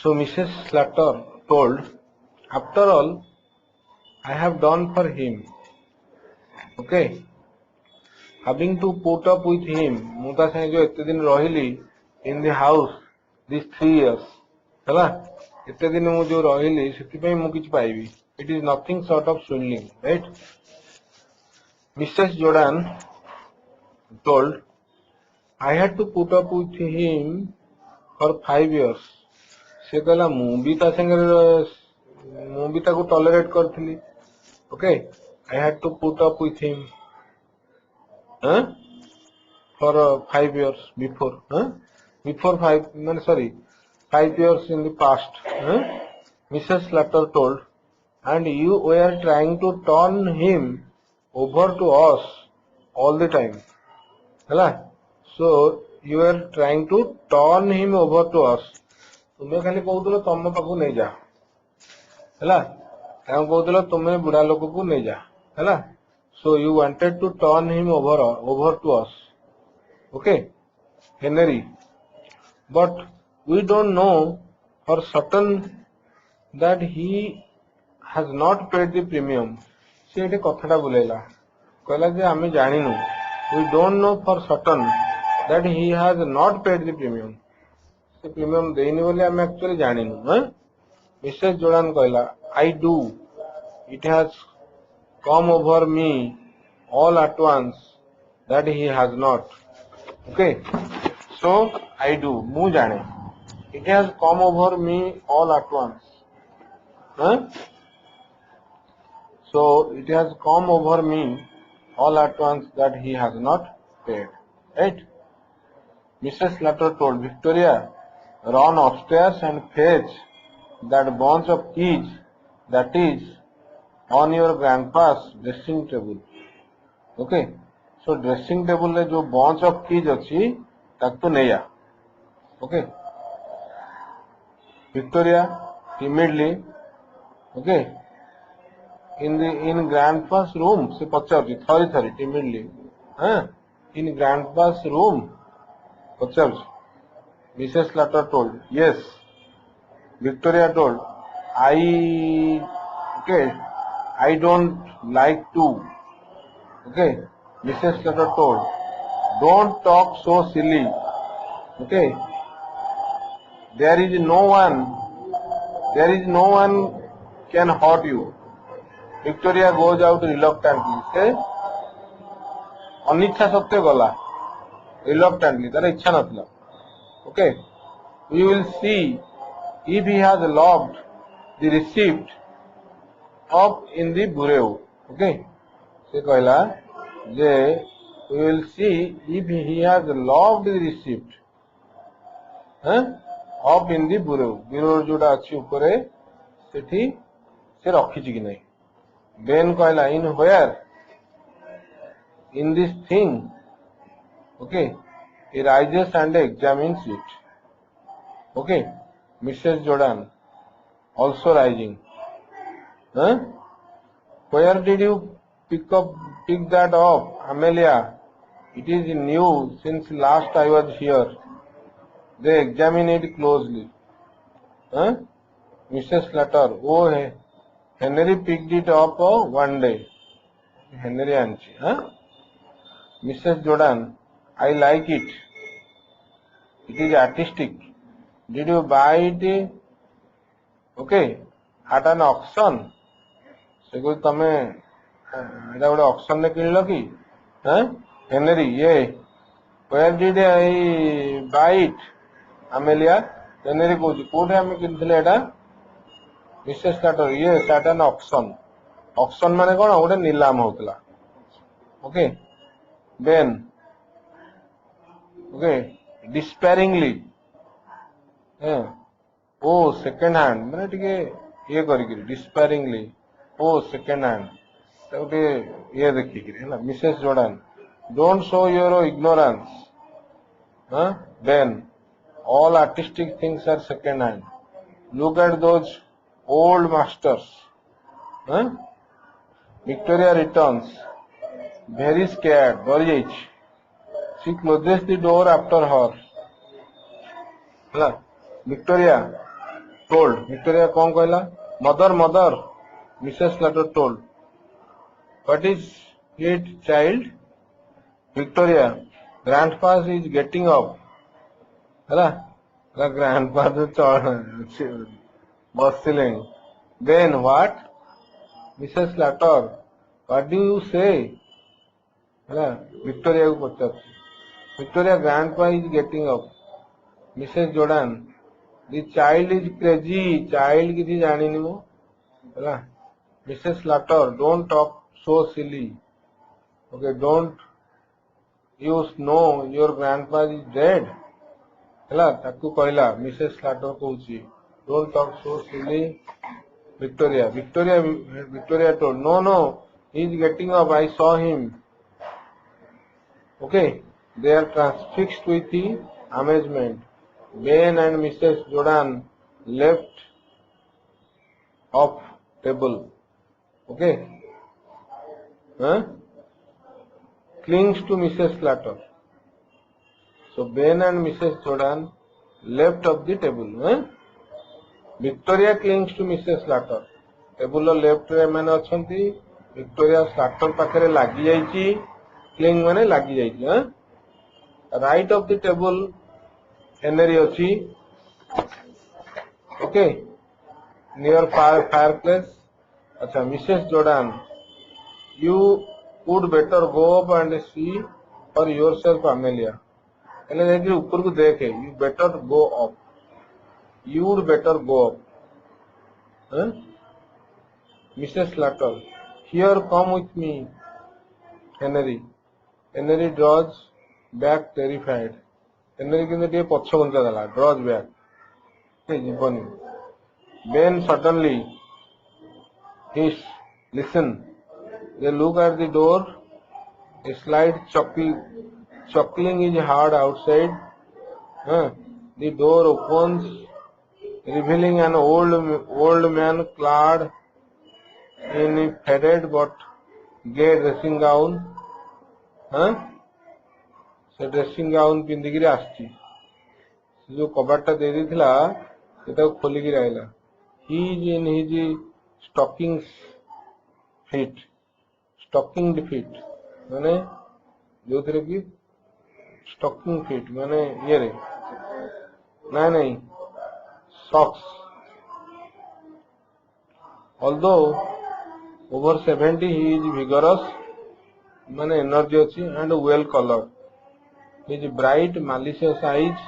So Mrs. Slater told, after all, I have done for him. Okay, having to put up with him, ମୁଁ ତା ସାଙ୍ଗେ जो एते दिन रहिली in the house these 3 years, ହେଲା एते दिन ମୁଁ जो रहिली ସେଥିପାଇଁ ମୁଁ କିଛି ପାଇବି. It is nothing short of swindling, right? Mrs. Jordan told, I had to put up with him for 5 years. से कहला ମୁଁ भी ତା ସାଙ୍ଗରେ ମୁଁ भी ତାକୁ tolerate करथिली. Okay, I had to put up with him for 5 years before. Before 5 years in the past. Mrs. Slater told, and you were trying to turn him over to us all the time. Hello? So you were trying to turn him over to us. तुम्हें खाली कहूल तुम पाखु नहीं जा है कहूल तुम्हें बुढ़ा लोक को नहीं जा है. So you wanted to turn him over to us. Okay, Henry. But we don't know for certain that he has not paid the premium. से ये कथाटा बुलेला कहला जे आमे जानिनु. We don't know for certain that he has not paid the premium. से premium देनी बोले आमे actually जानिनु. Mrs Jordan कहला, I do. It has come over me all at once that he has not. Okay, so I do. mu jane. It has come over me all at once. So it has come over me all at once that he has not paid. Right? Mrs. Slater told Victoria, run upstairs and fetch that bunch of keys that is on your grandpa's dressing table. Okay, so dressing table le jo bunch of keys achi tak to neya. Okay, Victoria timidly, okay, in grandpa's room se pacharchi thari timidly, in grandpa's room pacharchi. Mrs. Slater told, yes. Victoria told, I don't like to. Okay, Mrs. Slater told, don't talk so silly. Okay, there is no one can hurt you. Victoria goes out reluctantly. से अनिच्छा सत्य गला reluctantly, तार इच्छा नथला. Okay, we will see if he has locked the receipt up in the bureau. Okay, से कहला जे we will see if he has locked the receipt up in the bureau. Bureau जोड़ा अच्छी ऊपरे सेठी से रखी ची कि नहीं. Ben कहला in where? In this thing. Okay, he rises and examines it. Okay, Mrs. Jordan also rising. Where did you pick that up, Amelia? It is new since last I was here. They examine it closely. Mrs. Slater, oh, Henry picked it up one day. Henry Anchi. Mrs. Jordan, I like it. It is artistic. Did you buy it? Okay, at an auction. से कोई तमे एटा गोटे auction ने किनलो कि Henry ये where did I buy it? Amelia, Henry कहूँ कोठे आमे किनथिले एटा. Mrs slaughter, yes, at an auction. Auction माने कोन गोटे नीलाम होतला. Okay, Ben, okay, despairingly. Oh, second hand. मैंने टिके ये करी despairingly. Oh, second hand. तो ये देखिए है ना. Mrs. Jordan, don't show your ignorance. Ben, all artistic things are second hand. Look at those old masters. Victoria returns, very scared. Dorich. She closes the door after her. Victoria, told Victoria कौन कहला mother Mrs. Slater told what is it child Victoria grandpa is getting up ହେଲା grandpa ବସିଲେ then what Mrs. Slater what do you say ହେଲା Victoria को पचार Victoria grandpa is getting up Mrs. Jordan the child is crazy child किसी जानी नहीं वो ହେଲା Mrs. Slater don't talk so silly okay don't you know your grandpa is dead ହେଲା ତାକୁ କହିଲା Mrs. Slater କହୁଛି don't talk so silly Victoria told no he is getting up I saw him okay they are transfixed with the amazement Ben and Mrs. Jordan left off table okay clings to Mrs. Slater so Ben and Mrs. Jordan left off the table Victoria clings to Mrs. Slater table left रे माने अछंती Victoria Slater पाखरे लागि जाईची cling माने लागि जाईची right of the table Henry अछि okay near fireplace अच्छा Mrs. Jordan you would better go up and see for yourself Amelia એટલે જે ઉપર को देखे you better go up you would better go up Mrs. Slater here come with me Henry draws back terrified Henry କିନ୍ତୁ ଟିକେ ପଛ ଘୁଞ୍ଚା ଦେଲା draws back ସେ ଯିବନି Ben suddenly hiss listen they look at the door a slight chuckling is heard outside the door opens revealing an old man clad in a faded but gay dressing gown से dressing gown पिंधिकी आसची जो कबाटा दे देथिला सेटा खोलिकी आइला he is in his stocking feet माने जो थरे की स्टॉकिंग फीट माने ये रे नहीं socks although over 70 he is vigorous माने एनर्जी अछि and well colored his bright malicious eyes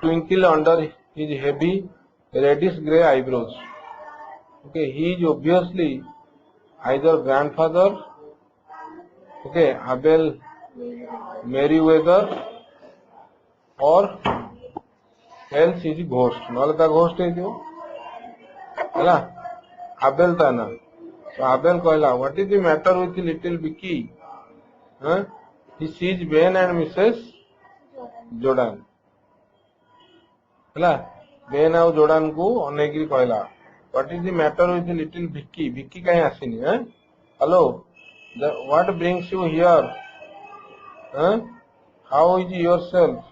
twinkle under his heavy reddish grey eyebrows okay he is obviously either grandfather okay Abel Merriweather or else is ghost नले ता ghost है जो हैला Abel ता ना so Abel कहला what is the matter with little Vicky he sees Ben and Mrs. Jordan हैला Ben और Jordan को अनेकरी कहला what is the matter with little Vicky कहीं आसीनी hello what brings you here how is yourself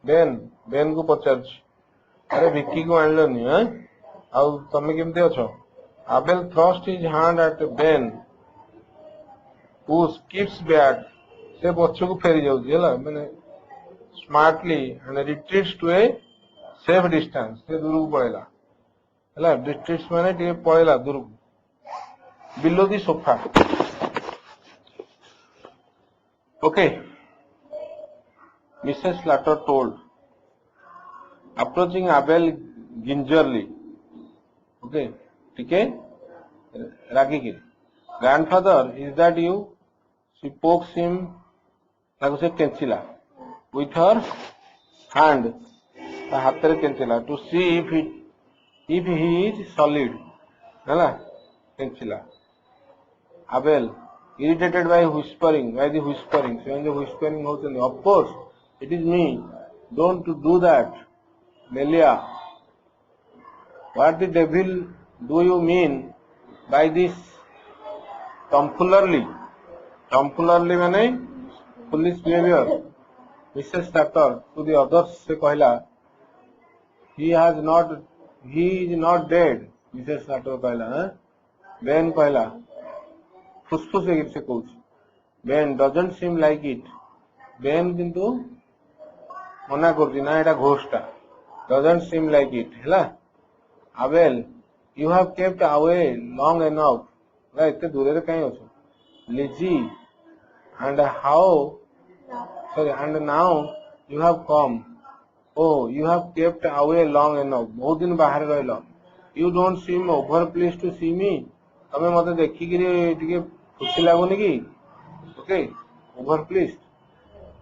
Ben को पचार अरे Vicky को आनलनी आउ तमे केमते अछो Abel thrust his hand at Ben who skips back से पछ को फेरी जाउची हैला माने smartly and retreats to a safe distance से दूर को पळेला हैला retreats माने टे पळेला दूर को below the sofa okay Mrs. Slater told approaching Abel gingerly okay ठीक है रागी के grandfather is that you she pokes him ताको से केंचिला with her hand ता हाथ रे केंचिला to see if he is solid हैला केंचिला Abel irritated by the whispering so the whispering होतनी of course it is me don't do that Melia what the devil do you mean by this tomfoolery माने foolish behavior Mrs. Slater to the others से कहला he has not he is not dead. Mrs. Slater कहला Ben कहला फुसफुस से कहूँ Ben doesn't seem like it. Ben किंतु मना कर ना एटा घोषटा doesn't seem like it हैला Abel you have kept away long enough ना इतने दूर रे कहीं हो Lizzie and how sorry and now you have come oh you have kept away long enough बहुत दिन बाहर रहलो you don't seem over pleased to see me तमे मते देखि कि टिके खुशी लागोनी कि okay over pleased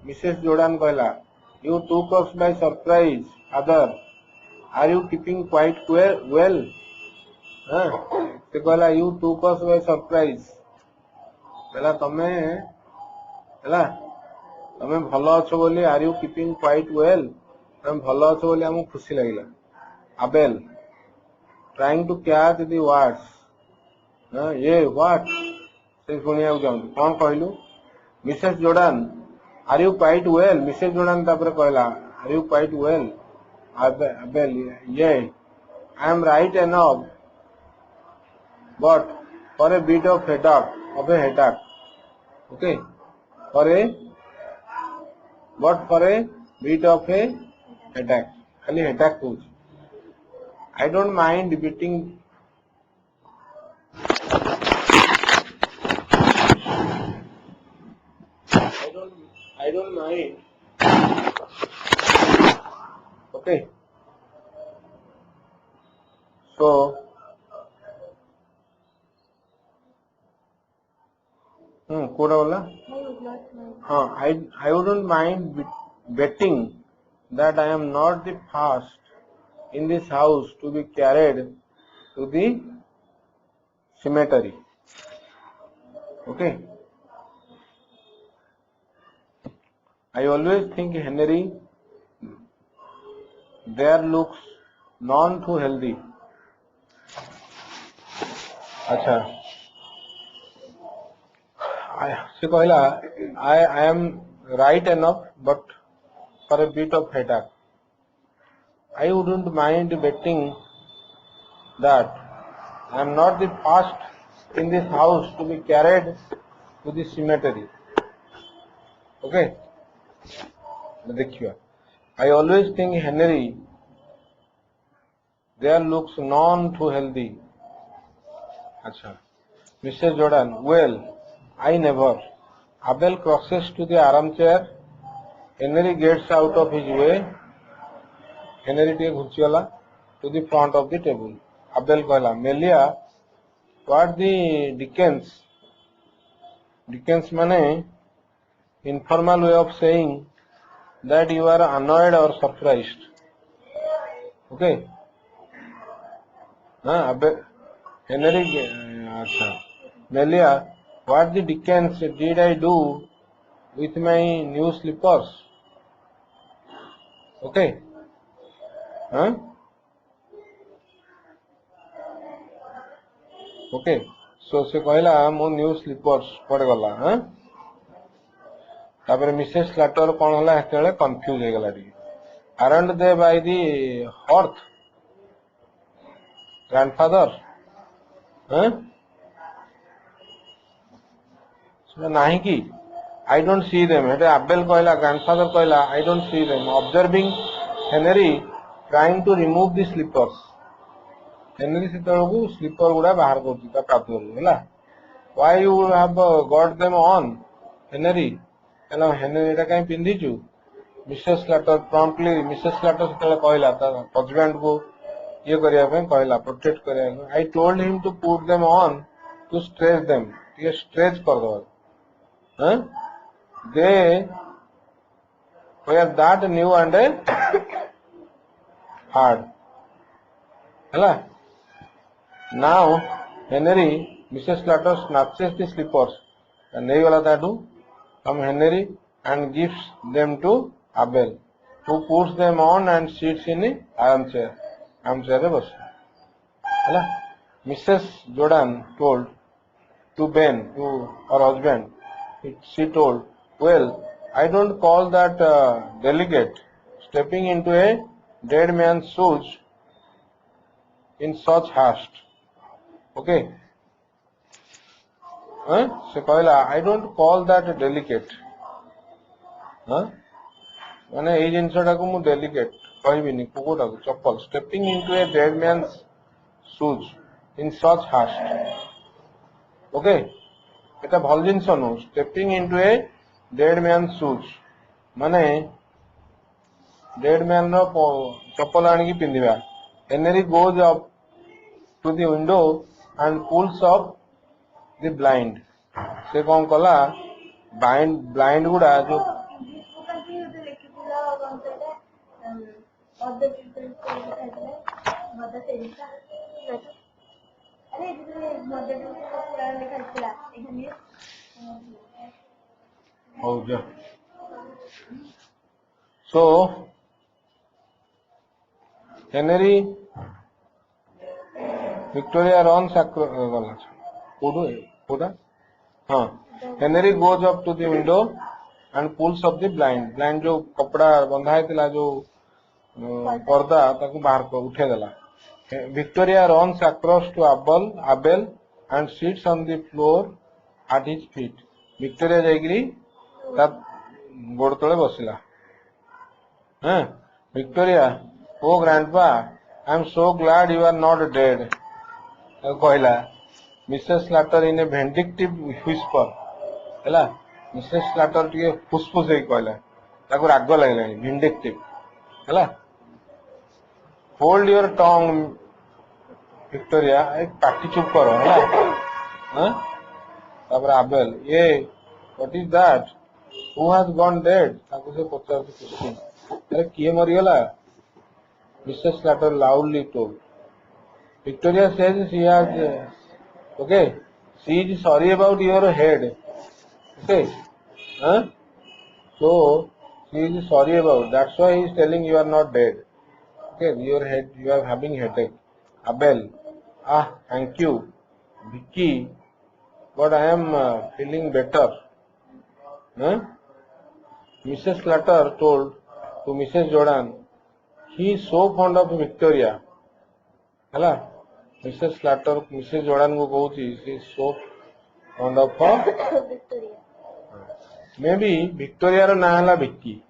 Mrs. Jordan कहला you took us by surprise father are you keeping quite well हां से कहला you took us by surprise कहला तमे हैला तमे भलो अछो बोली are you keeping quite well तमे भलो अछो बोली हमु खुशी लागिला Abel trying to catch the words ये what से सुनिया जाऊं कौन कहलु Mrs. Jordan are you quite well Mrs. Jordan तापर कहला are you quite well Abel yeah I am right enough but for a bit of headache okay for a bit of a headache खाली headache कहूँ I don't mind beating I don't mind okay so कोड़ा बोला हाँ I wouldn't mind betting that I am not the first in this house to be carried to the cemetery okay I always think Henry there looks none too healthy अच्छा से कहला I am right enough but for a bit of headache I wouldn't mind betting that I am not the first in this house to be carried to the cemetery okay देखिए I always think Henry there looks none too healthy अच्छा Mrs. Jordan well I never Abel crosses to the armchair Henry gets out of his way Henry टे घुंचिगला to the front of the table Abel कहला Melia what the Dickens माने informal way of saying that you are annoyed or surprised okay हाँ Abel Henry अच्छा Melia what the Dickens did I do with my new slippers okay huh okay so से कहला मो new slippers पड़ गला हां तापर मिसेस स्लैटर कोन होला हेतेले कंफ्यूज हे गला दी aren't they by the hearth grandfather huh so नाही की I don't see them हेते Abel कहला grandfather कहला I don't see them observing Henry trying to remove the slippers Henry से तळगु स्लीपर गुडा बाहर करती ता पादरू हैला why you have got them on Henry hello Henry एटा काई पिंदिचु Mrs. Slater promptly Mrs. Slater से कहला ता हस्बैंड को ये करिया पे कहला प्रोटेक्ट करिया I told him to put them on to stretch them ये स्ट्रेच कर दो huh they were that new and hard हैला now Henry Mrs. Slater snatches the slippers and नहीं वाला ताडू from Henry and gives them to Abel who puts them on and sits in the armchair रे बस हैला Mrs. Jordan told to Ben to her husband she told well I don't call that delicate stepping into a dead man's shoes in such haste. Okay. Se कहला I don't call that delicate. माने एई जिनसटा को मु delicate कहबिनी कोकोटा को चप्पल stepping into a dead man's shoes in such haste. Okay. এটা ভাল জিনিস no stepping into a dead man's shoes माने dead man रो चप्पल आनी की पिंदिबा. Henry goes up to the window and pulls up the blind. से कौन कला blind गुड़ा जो so Henry Victoria runs across Henry goes up to the window and pulls up the blind. Blind जो कपड़ा बंधा है तिला जो पर्दा ताकू बाहर को उठे देला. Victoria runs across to Abel and sits on the floor at his feet. Victoria जाइगिरी ता गोड़ तले बसिला. Victoria, oh grandpa, I am so glad you are not dead. कहला Mrs. Slater in a vindictive whisper. हैला Mrs. Slater टिके फुसफुस हे कहला ताको राग लागलानी vindictive. हैला hold your tongue Victoria एक पाटी चुप करो हैला. तापर Abel ये what is that? Who has gone dead? ताको से पचार से क्वेश्चन. अरे किए मरी गला? Mrs. Slater loudly told. Victoria says she has okay, she is sorry about your head. Okay, so she is sorry about. That's why he is telling you are not dead. Okay, your head, you are having headache. Abel, thank you, Vicky, but I am feeling better. Mrs. Slater told to Mrs. Jordan, he is so fond of Victoria. Hello. Mrs. Slater, Mrs. Jordan को कहूची, she is so fond of her. Victoria. Maybe Victoria रो नाम है Vicky.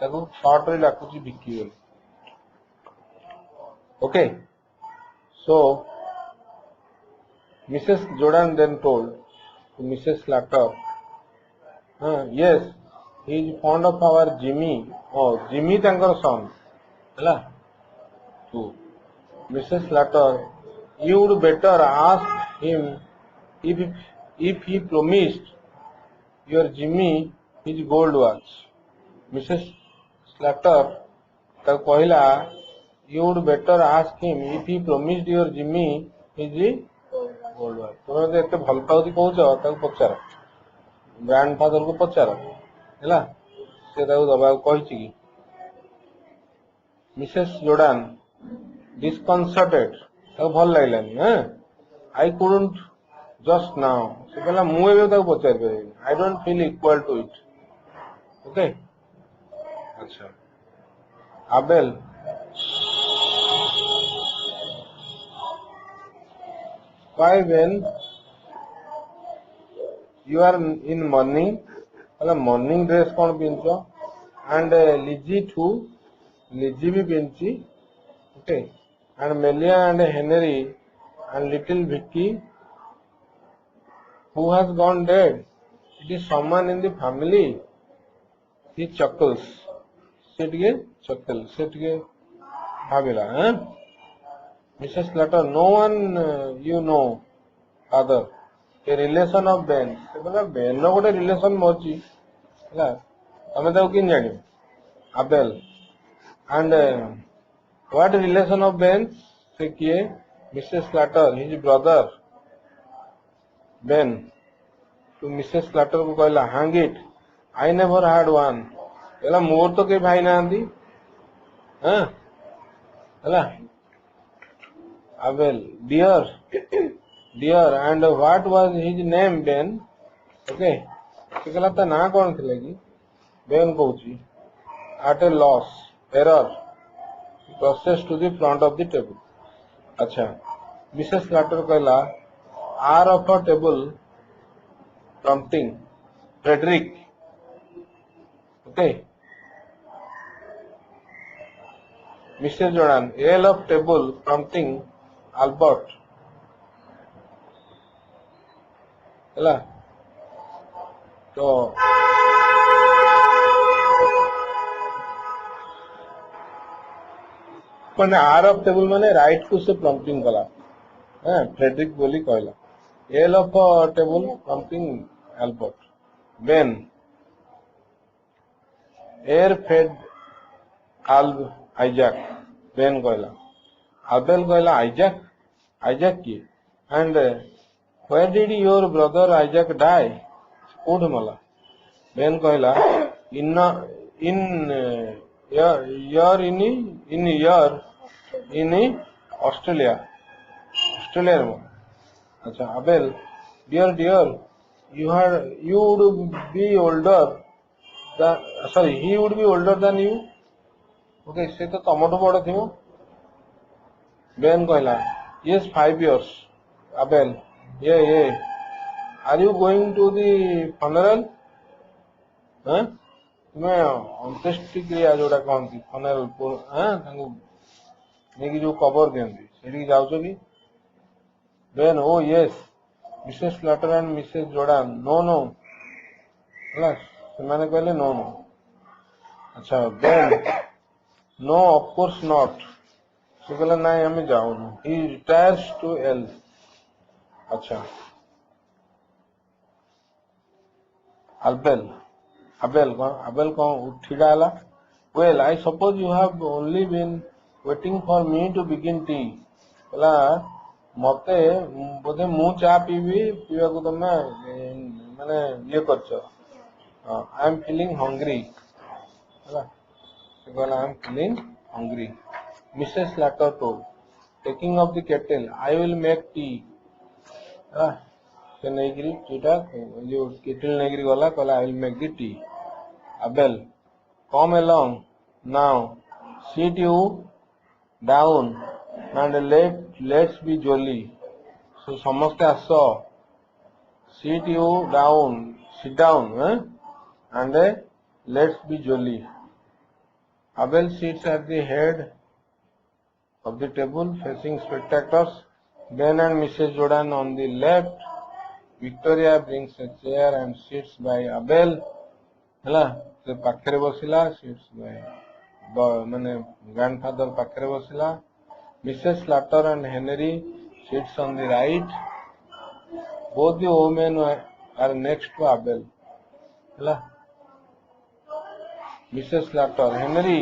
ताको short रे लाकुची Vicky बोले. Okay. So Mrs. Jordan then told to Mrs. Slater, yes, he is fond of our Jimmy. Oh, Jimmy तांकर son. हैला. तो Mrs. Slater, you would better ask him if he promised your Jimmy his gold watch. Mrs. Slater तक कहला you would better ask him if he promised your Jimmy his gold watch. तुम तो इतने भल पाउती कहूच तक पचार grandfather को पचार हैला से ताको दबा कहिछि कि Mrs. Jordan disconcerted. ताको भल लागलानी. I couldn't just now. से कहला मु एबे ताको पचार परबेनी. I don't feel equal to it. Okay. अच्छा. Abel. Why when you are in morning, कहला morning dress कौन पिनचो and Lizzie too. Lizzie भी पिनची. Okay. And Melia and Henry and little Vicky, who has gone dead? It is someone in the family. He chuckles. Sitge chuckle. Sitge bhavila. Mrs. Slater, no one you know, father. A relation of Ben. Ben no gote relation mochi. हैला तमे ताको किन जानियो? Abel. And what relation of Ben? से किए Mrs. Slater, his brother Ben. तो Mrs. Slater को कहला hang it. I never had one. कहला मोर तो के भाई ना आंदी. हैला Abel, dear, and what was his name Ben? Okay. से कहला ता ना कौन थे लगी? Ben कहूची. At a loss, error. Process to the front of the table. अच्छा मिसेस लाटर कहला R of a table prompting Frederick okay Mrs Jordan L of table prompting Albert ହେଲା तो माने आर ऑफ टेबल माने right को से prompting कला Frederick बोली कहला L of table prompting Albert Ben एयर फेड आल्ब आइजैक बेन कहला आबेल कहला आइजैक आइजैक की and where did your brother Isaac die कोड मला बेन कहला in in year in year in Australia Australia में अच्छा अबेल dear you would be older sorry he would be older than you okay से तो तमठु बड़ थिबो बेन कहला yes 5 years अबेल ये are you going to the funeral हाँ तुम्हें अंत्येष्टि क्रिया जोड़ा कहती फनेरल हाँ नहीं जो कबर दियंती सेठी जाउछ कि Ben oh yes Mrs Latter and Mrs Jordan no no ହେଲା ସେମାନେ कहले नो नो अच्छा Ben no of course not से कहले नहीं हमें जाऊनु ही रिटायर्स टू एल अच्छा Abel कौन ठिड़ा आला well I suppose you have only been waiting for me to begin tea बोला मते बोधे मु चा पीबी पीवा को तमे माने ये करछो I am feeling hungry बोला से कहला I am feeling hungry Mrs. Latter told taking up the kettle I will make tea से नेगिरी टीटा जो केटल नेगिरी वाला कहला I will make the tea Abel come along now sit you down and let's be jolly so समस्ते आसो sit down and let's be jolly Abel sits at the head of the table facing spectators Ben and Mrs. Jordan on the left Victoria brings a chair and sits by Abel ହେଲା ସେ ପାଖରେ ବସିଲା sits by ମାନେ grandfather ପାଖରେ ବସିଲା Mrs. Latter and Henry sits on the right both the women are next to Abel ହେଲା Mrs. Latter Henry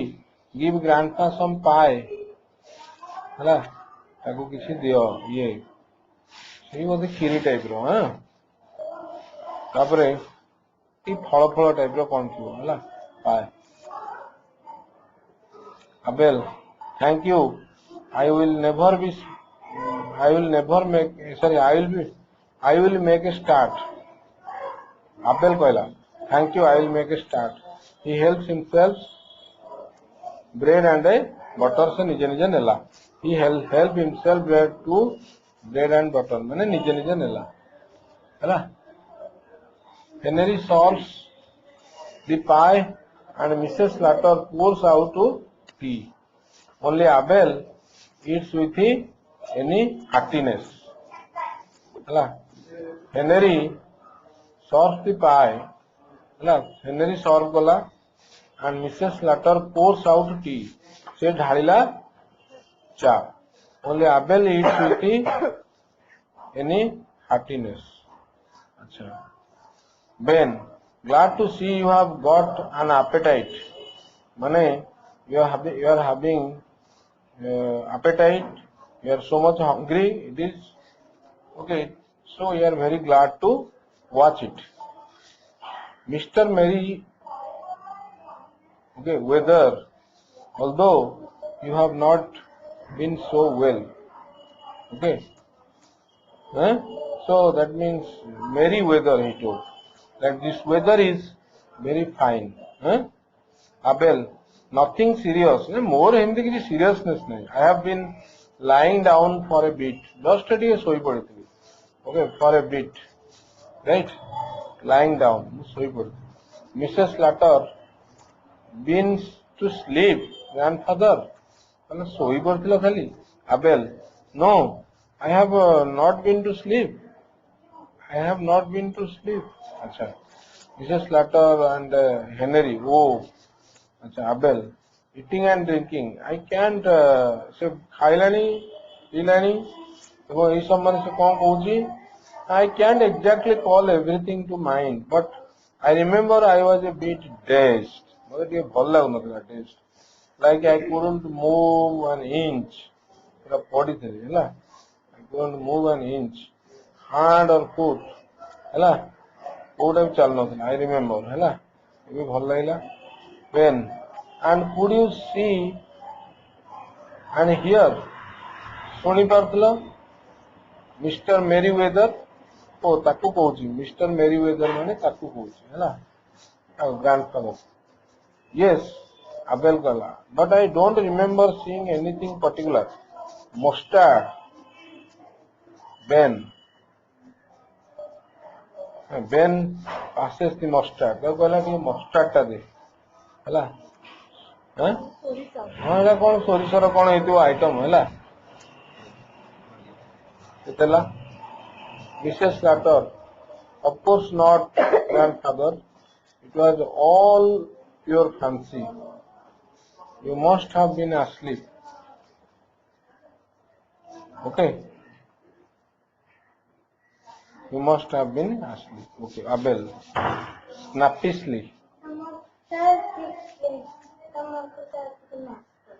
give grandpa some pie ହେଲା ତାକୁ କିଛି ଦିଅ ଇଏ ସେଇ ବୋଧେ କ୍ଷୀରି ଟାଇପ ର ହଁ ତାପରେ ई फल टाइप रो कौन थी होला पाए Abel thank you I will never make a start Abel कहला thank you I will make a start he helps himself bread and butter से निजे निजे नेला he help himself bread and butter माने निजे निजे नेला हैला Henry solves the pie and Mrs. Latter pours out tea. Only Abel eats with any heartiness. Henry serves the pie. Henry serves gala and Mrs. Latter pours out tea. Se dhalila cha. Only Abel eats with any heartiness. Achha. Ben, glad to see you have got an appetite. Mane, you are having appetite. You are so much hungry. It is okay. So you are very glad to watch it. Mr. Mary, okay, weather. Although you have not been so well. Okay. So that means merry weather. He told. That this weather is very fine. Abel, nothing serious. More him the seriousness nahi. I have been lying down for a bit. Just ଟିକେ ଶୋଇ ପଡ଼ିଥିଲି. Okay, for a bit. Right? Lying down. ଶୋଇ ପଡ଼ିଥିଲି. Mrs. Slater been to sleep. Grandfather. ମାନେ ଶୋଇ ପଡ଼ିଥିଲ ଖାଲି. Abel. No, I have not been to sleep. I have not been to sleep. अच्छा. Mrs. Slater and Henry. Oh. अच्छा. Abel. Eating and drinking. I can't से खाइलानी ପିଇଲାଣି ଏବଂ ଏଇ ସମୟରେ ସେ କଣ କହୁଛି I can't exactly call everything to mind but I remember I was a bit dazed ମୋତେ ଟିକେ ଭଲ ଲାଗୁନଥିଲା dazed like I couldn't move an inch ପୁରା ପଡ଼ିଥିଲି ହେଲା I couldn't move an inch hand or foot ହେଲା କୋଉଟା ବି ଚାଲୁନଥିଲା I remember ହେଲା ଏବେ ଭଲ ଲାଗିଲା when and could you see and hear ଶୁଣି ପାରୁଥିଲ ମିଷ୍ଟର ମେରିୱେଦର ଓ ତାକୁ କହୁଛି ମିଷ୍ଟର ମେରିୱେଦର ମାନେ ତାକୁ କହୁଛି ହେଲା ଆଉ ଗ୍ରାଣ୍ଡଫାଦର ୟେସ୍ ଆବେଲ କଲା but I don't remember seeing anything particular mustard Ben Ben passes the mustard ତାକୁ କହିଲା ଟିକେ ମଷ୍ଟାର୍ଡଟା ଦେ ହେଲା ହଁ ଏଇଟା କଣ ସୋରିଷର କଣ ହେଇଥିବ ଆଇଟମ ହେଲା Stella, Mrs. Slater, of course not, grandfather. It was all pure fancy. You must have been asleep. Okay. You must have been asleep. Okay, Abel. Snappishly.